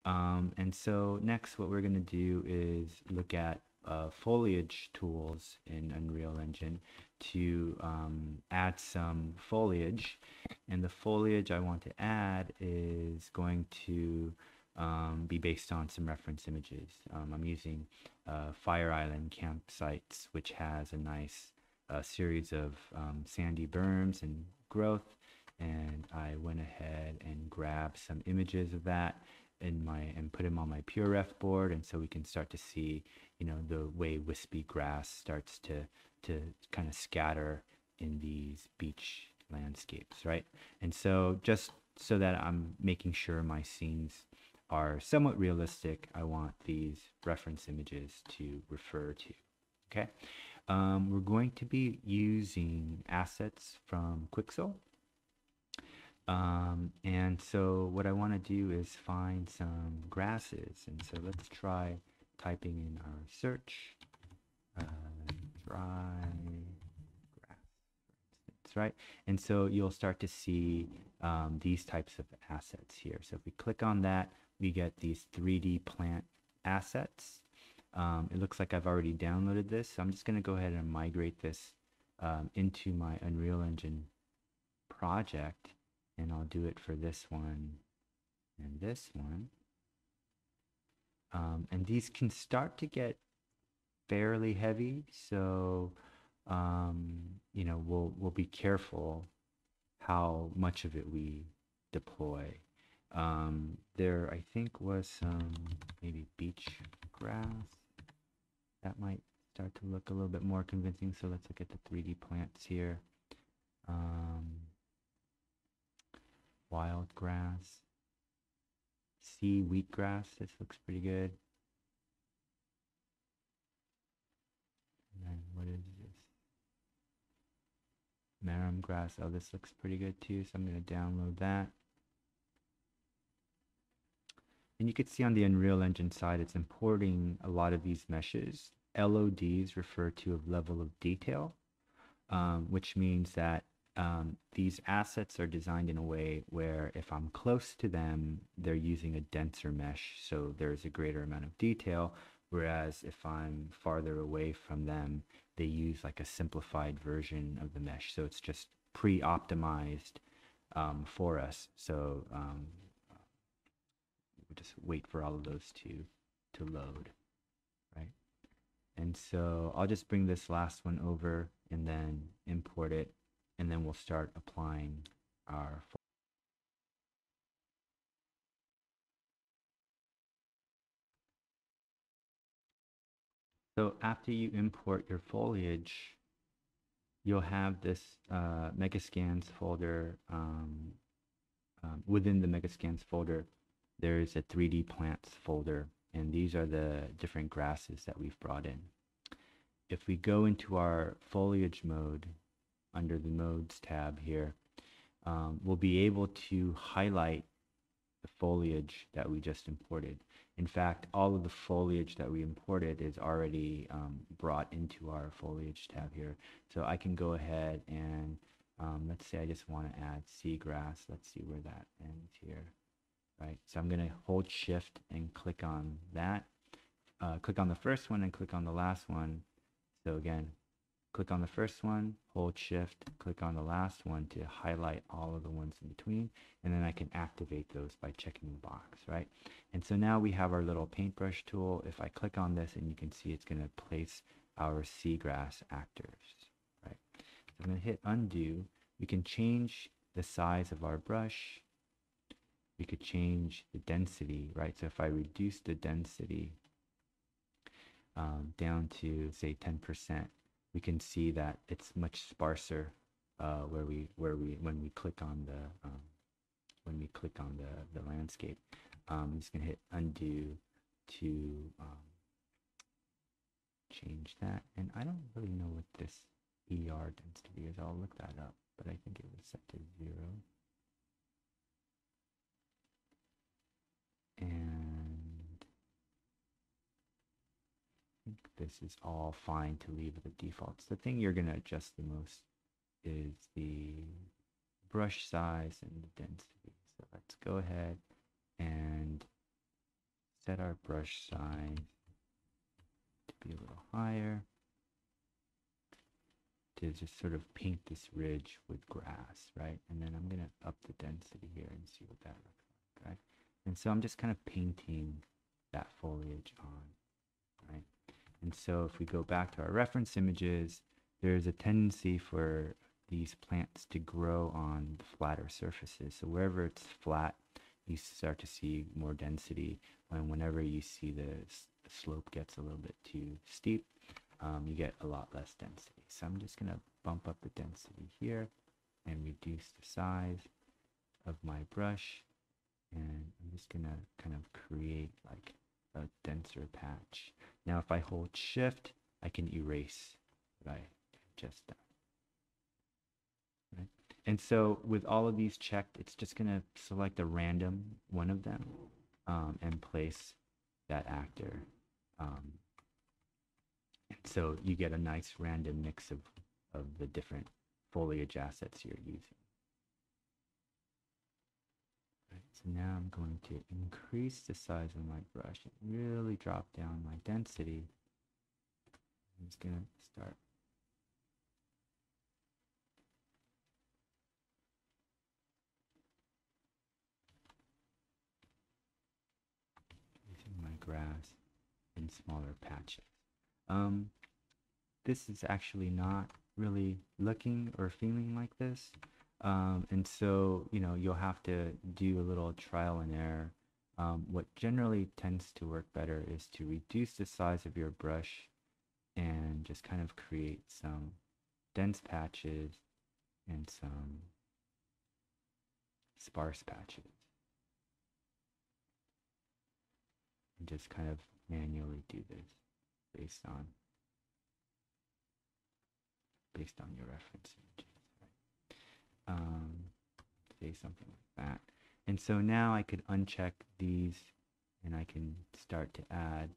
And so next, what we're going to do is look at foliage tools in Unreal Engine to add some foliage. And the foliage I want to add is going to be based on some reference images. I'm using Fire Island campsites, which has a nice series of sandy berms and growth. And I went ahead and grabbed some images of that in my and put them on my PureRef board, and so we can start to see, the way wispy grass starts to kind of scatter in these beach landscapes, right? And so just so that I'm making sure my scenes are somewhat realistic, I want these reference images to refer to. Okay, we're going to be using assets from Quixel. And so what I want to do is find some grasses. And so let's try typing in our search, uh, dry grass, for instance, right? And so you'll start to see these types of assets here. So if we click on that, we get these 3D plant assets. It looks like I've already downloaded this. So I'm just going to go ahead and migrate this into my Unreal Engine project, and I'll do it for this one and this one. And these can start to get fairly heavy, so we'll be careful how much of it we deploy. There, I think, was some maybe beach grass that might start to look a little bit more convincing. So let's look at the 3D plants here. Wild grass, sea wheatgrass. This looks pretty good. And then what is this? Marram grass. Oh, this looks pretty good too. So I'm going to download that. And you can see on the Unreal Engine side, it's importing a lot of these meshes. LODs refer to a level of detail, which means that these assets are designed in a way where if I'm close to them, they're using a denser mesh, so there's a greater amount of detail. Whereas if I'm farther away from them, they use like a simplified version of the mesh. So it's just pre-optimized for us. So we'll just wait for all of those to load, right? And so I'll just bring this last one over and then import it, and then we'll start applying our. So after you import your foliage, you'll have this Megascans folder. Within the Megascans folder, there's a 3D plants folder, and these are the different grasses that we've brought in. If we go into our foliage mode under the modes tab here, we'll be able to highlight the foliage that we just imported. In fact, all of the foliage that we imported is already brought into our foliage tab here. So I can go ahead and let's say I just want to add seagrass. Let's see where that ends here, right? So I'm going to hold shift and click on that. Click on the first one and click on the last one. So again, click on the first one, hold shift, click on the last one to highlight all of the ones in between, and then I can activate those by checking the box, right? And so now we have our little paintbrush tool. If I click on this, and you can see it's going to place our seagrass actors, right? So I'm going to hit undo. We can change the size of our brush. We could change the density, right? So if I reduce the density down to say 10%, we can see that it's much sparser when we click on the landscape. I'm just gonna hit undo to change that, and I don't really know what this ER density is. I'll look that up, but I think it was set to 0. And I think this is all fine to leave the defaults. The thing you're gonna adjust the most is the brush size and the density. So let's go ahead and set our brush size to be a little higher to just sort of paint this ridge with grass, right? And then I'm going to up the density here and see what that looks like, right? And so I'm just kind of painting that foliage on, right? And so if we go back to our reference images, there's a tendency for these plants to grow on the flatter surfaces. So wherever it's flat, you start to see more density. And whenever you see the slope gets a little bit too steep, you get a lot less density. So I'm just going to bump up the density here and reduce the size of my brush. And I'm just going to kind of create like a denser patch. Now, if I hold shift, I can erase what I just done. Right? And so with all of these checked, it's just going to select a random one of them and place that actor. And so you get a nice random mix of the different foliage assets you're using. Right, so now I'm going to increase the size of my brush and really drop down my density. I'm just going to start using my grass in smaller patches. This is actually not really looking or feeling like this. And so, you know, you'll have to do a little trial and error. What generally tends to work better is to reduce the size of your brush and just kind of create some dense patches and some sparse patches. And just kind of manually do this based on your reference images, right? Say something like that. And so now I could uncheck these and I can start to add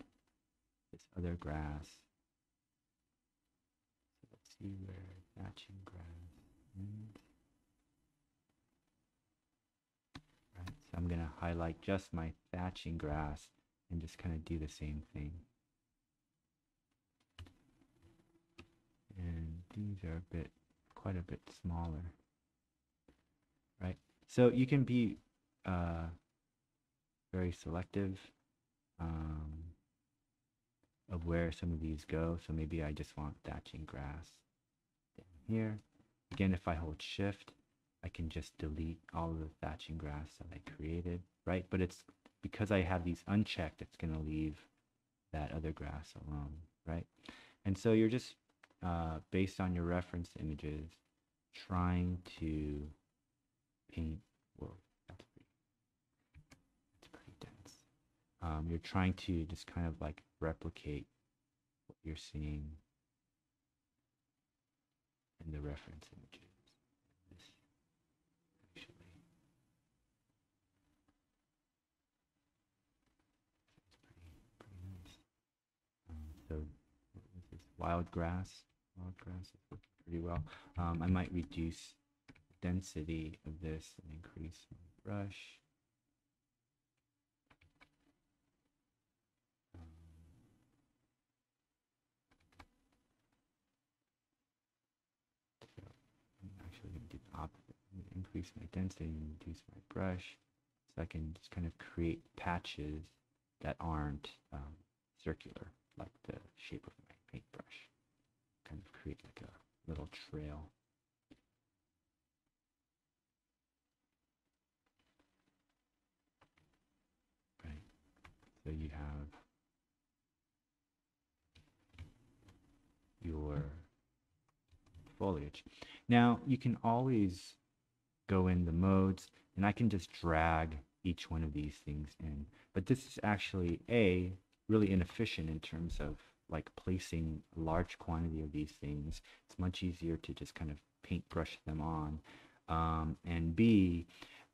this other grass. So let's see where thatching grass ends. Right, so I'm going to highlight just my thatching grass and just kind of do the same thing. And these are quite a bit smaller, right? So you can be very selective of where some of these go. So maybe I just want thatching grass down here. Again, if I hold shift, I can just delete all of the thatching grass that I created, right? But it's because I have these unchecked, it's going to leave that other grass alone, right? And so you're just based on your reference images, trying to paint. Whoa, that's pretty dense. You're trying to just kind of like replicate what you're seeing in the reference images. This actually pretty nice. So this is wild grass. Wild grass is working pretty well. I might reduce the density of this and increase my brush. So I'm actually going to do the opposite. I'm going to increase my density and reduce my brush so I can just kind of create patches that aren't circular, like the shape of my paintbrush. Kind of create like a little trail. Right. So you have your foliage. Now you can always go in the modes and I can just drag each one of these things in. But this is actually really inefficient in terms of like placing a large quantity of these things. It's much easier to just kind of paintbrush them on. And B,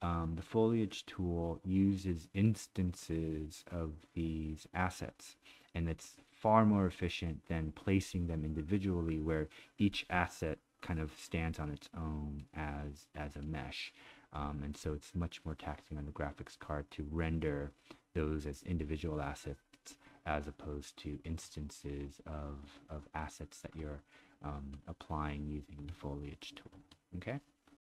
the foliage tool uses instances of these assets, and it's far more efficient than placing them individually where each asset kind of stands on its own as a mesh. And so it's much more taxing on the graphics card to render those as individual assets as opposed to instances of assets that you're applying using the foliage tool. Okay.